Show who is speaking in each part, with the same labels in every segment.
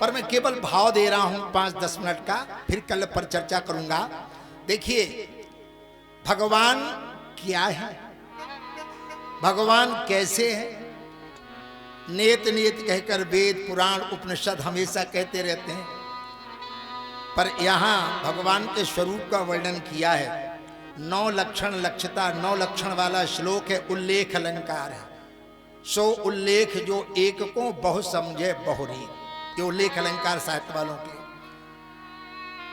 Speaker 1: पर मैं केवल भाव दे रहा हूं 5-10 मिनट का, फिर कल पर चर्चा करूंगा। देखिए भगवान क्या है, भगवान कैसे है, नेत नेत कहकर वेद पुराण उपनिषद हमेशा कहते रहते हैं, पर यहां भगवान के स्वरूप का वर्णन किया है। 9 लक्षण लक्षता, 9 लक्षण वाला श्लोक है, उल्लेख अलंकार है। सो उल्लेख जो एक को बहु समझे बहुरी, ये उल्लेख अलंकार साहित्य वालों के।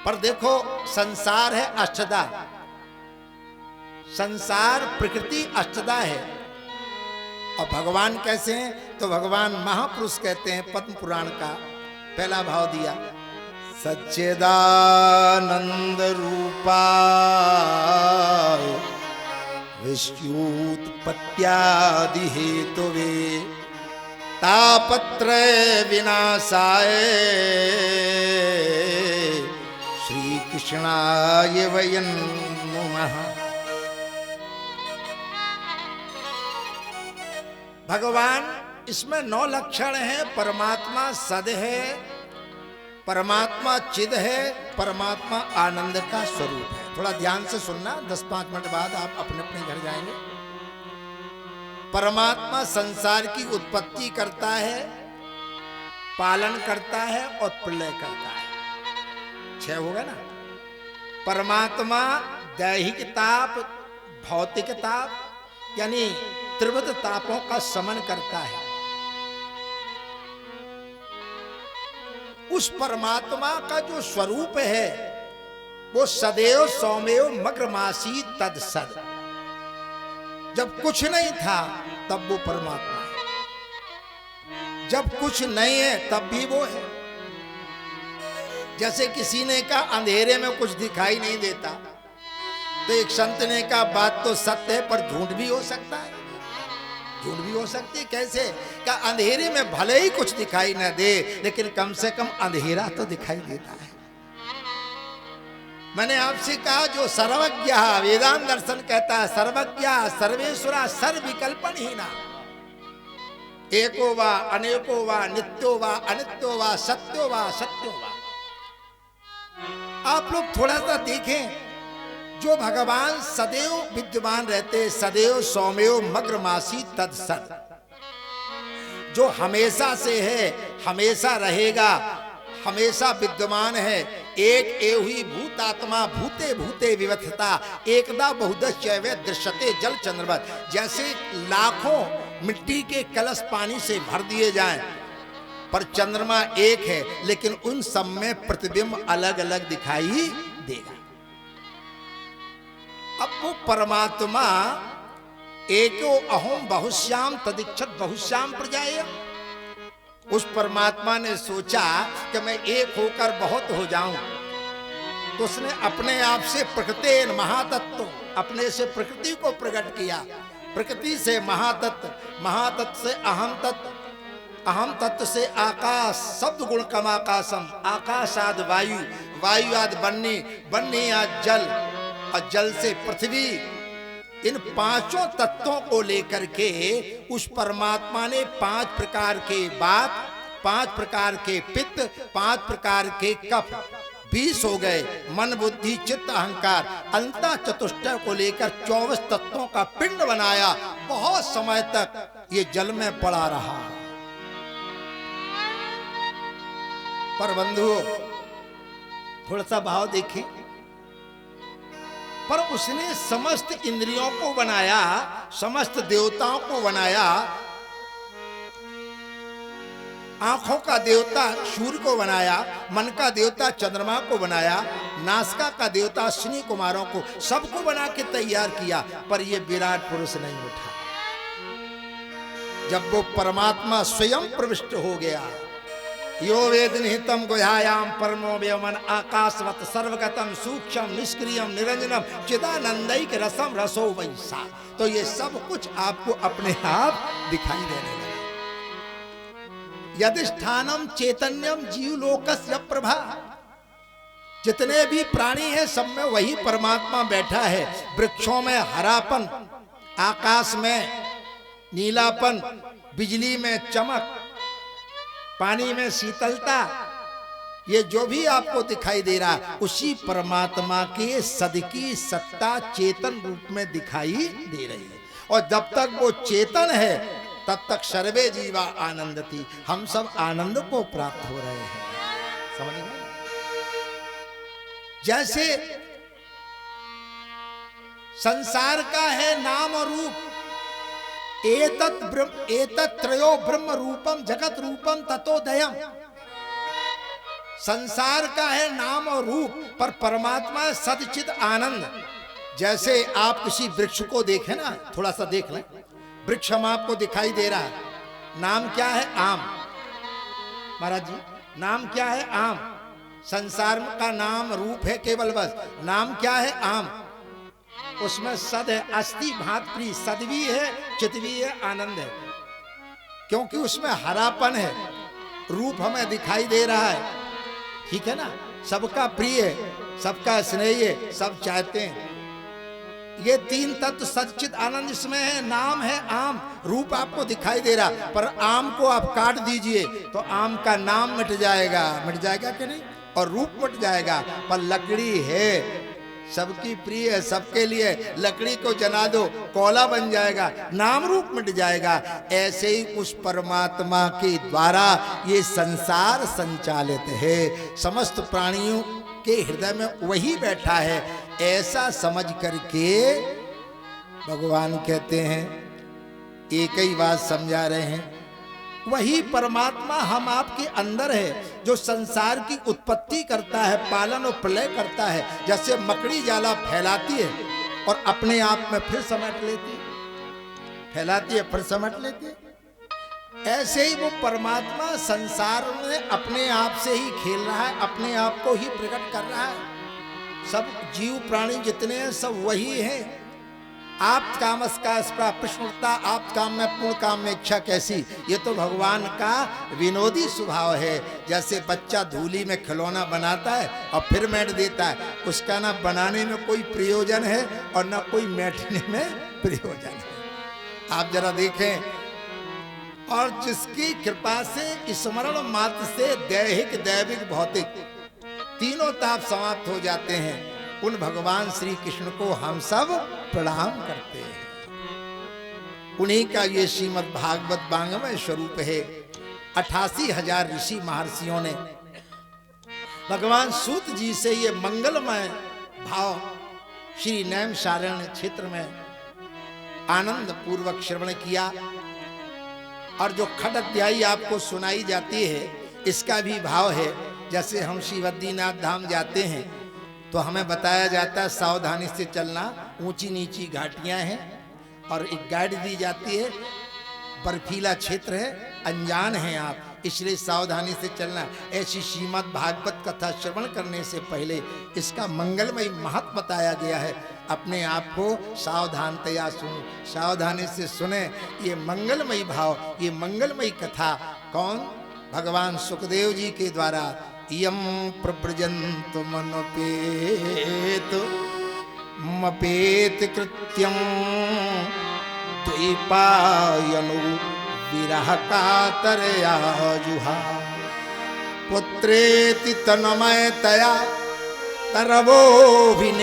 Speaker 1: पर देखो संसार है अष्टदा, संसार प्रकृति अष्टदा है, और भगवान कैसे हैं, तो भगवान महापुरुष कहते हैं। पद्म पुराण का पहला भाव दिया, सच्चिदानंद रूपाय विश्वोत्पत्त्यादि हेतुवे तापत्रय विनाशाय श्री कृष्णाय वयं नमः। भगवान इसमें 9 लक्षण हैं। परमात्मा सद है, परमात्मा चिद है, परमात्मा आनंद का स्वरूप है। थोड़ा ध्यान से सुनना, 10-5 मिनट बाद आप अपने अपने घर जाएंगे। परमात्मा संसार की उत्पत्ति करता है, पालन करता है और प्रलय करता है। 6 होगा ना। परमात्मा दैहिक ताप, भौतिक ताप यानी त्रिविध तापों का शमन करता है। उस परमात्मा का जो स्वरूप है वो सदैव सौम्य मग्रमासी तत्सद। जब कुछ नहीं था तब वो परमात्मा है, जब कुछ नहीं है तब भी वो है। जैसे किसी ने कहा अंधेरे में कुछ दिखाई नहीं देता, तो एक संत ने कहा बात तो सत्य है पर झूठ भी हो सकता है। झूठ भी हो सकती है कैसे? क्या अंधेरे में भले ही कुछ दिखाई न दे, लेकिन कम से कम अंधेरा तो दिखाई देता है। मैंने आपसे कहा जो सर्वज्ञ, वेदांत दर्शन कहता है सर्वज्ञ सर्वेश्वरा सर्वविकल्पहीना, एको वा अनेको वा नित्यो वा अनित्यो वा सत्यो वा सत्यो वा। आप लोग थोड़ा सा देखें, जो भगवान सदैव विद्यमान रहते, सदैव सौम्यो मग्रमासी तत्सद, जो हमेशा से है, हमेशा रहेगा, हमेशा विद्यमान है। एक एवही भूतात्मा भूते भूते विवक्षता एकदा बहुदश्चैव दृश्यते जल चंद्रवत। जैसे लाखों मिट्टी के कलश पानी से भर दिए जाएं, पर चंद्रमा एक है, लेकिन उन सब में प्रतिबिंब अलग अलग दिखाई देगा। अब वो परमात्मा एको अहम बहुश्याम तदिच्छत बहुश्याम प्रजाय। उस परमात्मा ने सोचा कि मैं एक होकर बहुत हो जाऊं, तो उसने अपने आप से प्रकृति महातत्व, अपने से प्रकृति को प्रकट किया। प्रकृति से महातत्व, महातत्व से अहम तत्व, अहम तत्व से आकाश, शब्द गुण कम आकाशम, आकाशाद वायु, वायु आद बन्नी, बन्नी आद जल, और जल से पृथ्वी। इन 5 तत्वों को लेकर के उस परमात्मा ने 5 प्रकार के वात, 5 प्रकार के पित्त, 5 प्रकार के कफ, 20 हो गए, मन बुद्धि चित्त अहंकार, अंतः चतुष्टय को लेकर 24 तत्वों का पिंड बनाया। बहुत समय तक ये जल में पड़ा रहा। पर बंधुओं थोड़ा सा भाव देखें, पर उसने समस्त इंद्रियों को बनाया, समस्त देवताओं को बनाया। आंखों का देवता सूर्य को बनाया, मन का देवता चंद्रमा को बनाया, नासिका का देवता अश्विनी कुमारों को, सबको बना के तैयार किया, पर ये विराट पुरुष नहीं उठा। जब वो परमात्मा स्वयं प्रविष्ट हो गया, यो वेद निहितम गुह्यायाम परमो व्योमन आकाशवत सर्वगतम सूक्ष्म निष्क्रियम निरंजनम चिदानंदैक रसम रसो वैसा, तो ये सब कुछ आपको अपने आप दिखाई देने लगा। यदिष्ठानम चैतन्यम जीवलोकस्य प्रभा, जितने भी प्राणी हैं सब में वही परमात्मा बैठा है। वृक्षों में हरापन, आकाश में नीलापन, बिजली में चमक, पानी में शीतलता, ये जो भी आपको दिखाई दे रहा उसी परमात्मा के सद की सत्ता चेतन रूप में दिखाई दे रही है। और जब तक वो चेतन है तब तक सर्वे जीवा आनंदती, हम सब आनंद को प्राप्त हो रहे हैं। समझ गए? जैसे संसार का है नाम और रूप, एतत् त्रयो ब्रह्म रूपम जगत रूपम ततोदयम। संसार का है नाम और रूप, पर परमात्मा सदचित आनंद। जैसे आप किसी वृक्ष को देखें ना, थोड़ा सा देख लें, वृक्ष हम आपको दिखाई दे रहा है, नाम क्या है? आम। महाराज जी, नाम क्या है? आम। संसार का नाम रूप है केवल, बस नाम क्या है? आम। उसमें सद है, अस्थि भातृ, सद भी है, चित भी है, आनंद है, क्योंकि उसमें हरापन है। रूप हमें दिखाई दे रहा है, ठीक है ना, सबका प्रिय है, सबका स्नेही है, सब चाहते हैं। ये तीन तत्व सच्चित आनंद इसमें है। नाम है आम, रूप आपको दिखाई दे रहा, पर आम को आप काट दीजिए तो आम का नाम मिट जाएगा। मिट जाएगा कि नहीं? और रूप मिट जाएगा। पर लकड़ी है, सबकी प्रिय है, सबके लिए, लकड़ी को जला दो कोयला बन जाएगा, नाम रूप मिट जाएगा। ऐसे ही उस परमात्मा के द्वारा ये संसार संचालित है। समस्त प्राणियों के हृदय में वही बैठा है, ऐसा समझ करके भगवान कहते हैं, एक ही बात समझा रहे हैं, वही परमात्मा हम आपके अंदर है, जो संसार की उत्पत्ति करता है, पालन और प्रलय करता है। जैसे मकड़ी जाला फैलाती है और अपने आप में फिर समेट लेती है, फैलाती है फिर समेट लेती है, ऐसे ही वो परमात्मा संसार में अपने आप से ही खेल रहा है, अपने आप को ही प्रकट कर रहा है। सब जीव प्राणी जितने हैं सब वही हैं। आप कामस का स्पृहा प्रश्नता, आप काम में पूर्ण काम में इच्छा कैसी, ये तो भगवान का विनोदी स्वभाव है। जैसे बच्चा धूली में खिलौना बनाता है और फिर मैट देता है, उसका ना बनाने में कोई प्रयोजन है और ना कोई मैटने में प्रयोजन है। आप जरा देखें, और जिसकी कृपा से स्मरण मात्र से दैहिक दैविक भौतिक तीनों ताप समाप्त हो जाते हैं, उन भगवान श्री कृष्ण को हम सब प्रणाम करते हैं। उन्हीं का ये श्रीमद् भागवत वाङ्मय स्वरूप है। 88,000 ऋषि महर्षियों ने भगवान सूत जी से ये मंगलमय भाव श्री नैमिषारण्य क्षेत्र में आनंद पूर्वक श्रवण किया। और जो खड अध्यायी आपको सुनाई जाती है, इसका भी भाव है। जैसे हम श्री बद्रीनाथ धाम जाते हैं तो हमें बताया जाता है सावधानी से चलना, ऊंची नीची घाटियां हैं और एक गाइड दी जाती है, बर्फीला क्षेत्र है, अनजान हैं आप, इसलिए सावधानी से चलना। ऐसी श्रीमद् भागवत कथा श्रवण करने से पहले इसका मंगलमय महत्व बताया गया है। अपने आप को सावधानतया सुन, सावधानी से सुने ये मंगलमय भाव, ये मंगलमय कथा। कौन? भगवान सुखदेव जी के द्वारा। यम प्रव्रजन्तु मनोपेत मपेत कृत्यम द्वैपायनो विरह कातरया जुहा पुत्रेति तन्मयतया तरवोभिनेदु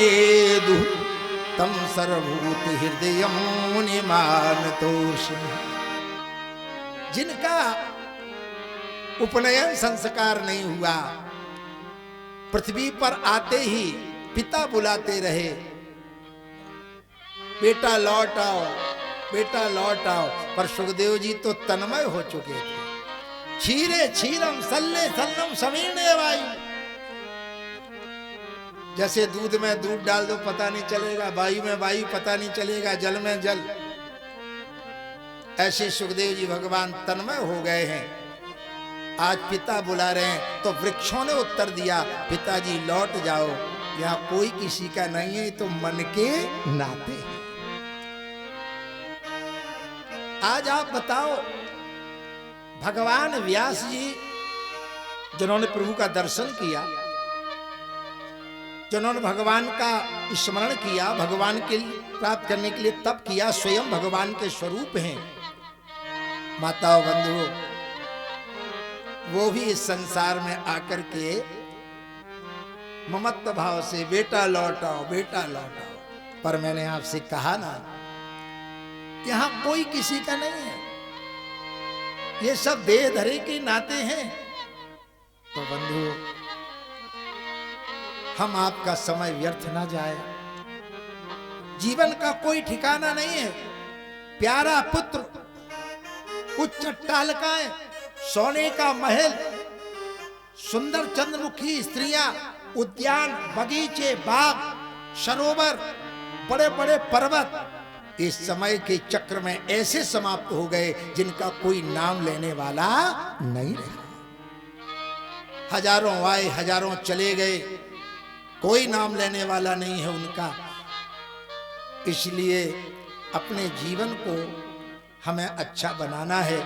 Speaker 1: तम सर्वभूत हृदयं मुनिमानतोषि। जिनका उपनयन संस्कार नहीं हुआ, पृथ्वी पर आते ही पिता बुलाते रहे, बेटा लौट आओ, बेटा लौट आओ, पर सुखदेव जी तो तन्मय हो चुके थे। क्षीरे क्षीरम सल्ले सल्लम समीर्णे वायु, जैसे दूध में दूध डाल दो पता नहीं चलेगा, वायु में वायु पता नहीं चलेगा, जल में जल, ऐसे सुखदेव जी भगवान तन्मय हो गए हैं। आज पिता बुला रहे हैं तो वृक्षों ने उत्तर दिया, पिताजी लौट जाओ, यहाँ कोई किसी का नहीं है, तो मन के नाते हैं। आज आप बताओ, भगवान व्यास जी जिन्होंने प्रभु का दर्शन किया, जिन्होंने भगवान का स्मरण किया, भगवान के प्राप्त करने के लिए तप किया, स्वयं भगवान के स्वरूप हैं। माताओं बंधुओं, वो भी इस संसार में आकर के ममत्व भाव से बेटा लौटाओ बेटा लौटाओ। पर मैंने आपसे कहा ना, यहां कोई किसी का नहीं है, ये सब देह धरे के नाते हैं। तो बंधु, हम आपका समय व्यर्थ ना जाए। जीवन का कोई ठिकाना नहीं है। प्यारा पुत्र, उच्च अट्टालिकाएं, सोने का महल, सुंदर चंद्रमुखी स्त्रियां, उद्यान, बगीचे, बाग, सरोवर, बड़े बड़े पर्वत इस समय के चक्र में ऐसे समाप्त हो गए जिनका कोई नाम लेने वाला नहीं रहा। हजारों आए, हजारों चले गए, कोई नाम लेने वाला नहीं है उनका। इसलिए अपने जीवन को हमें अच्छा बनाना है।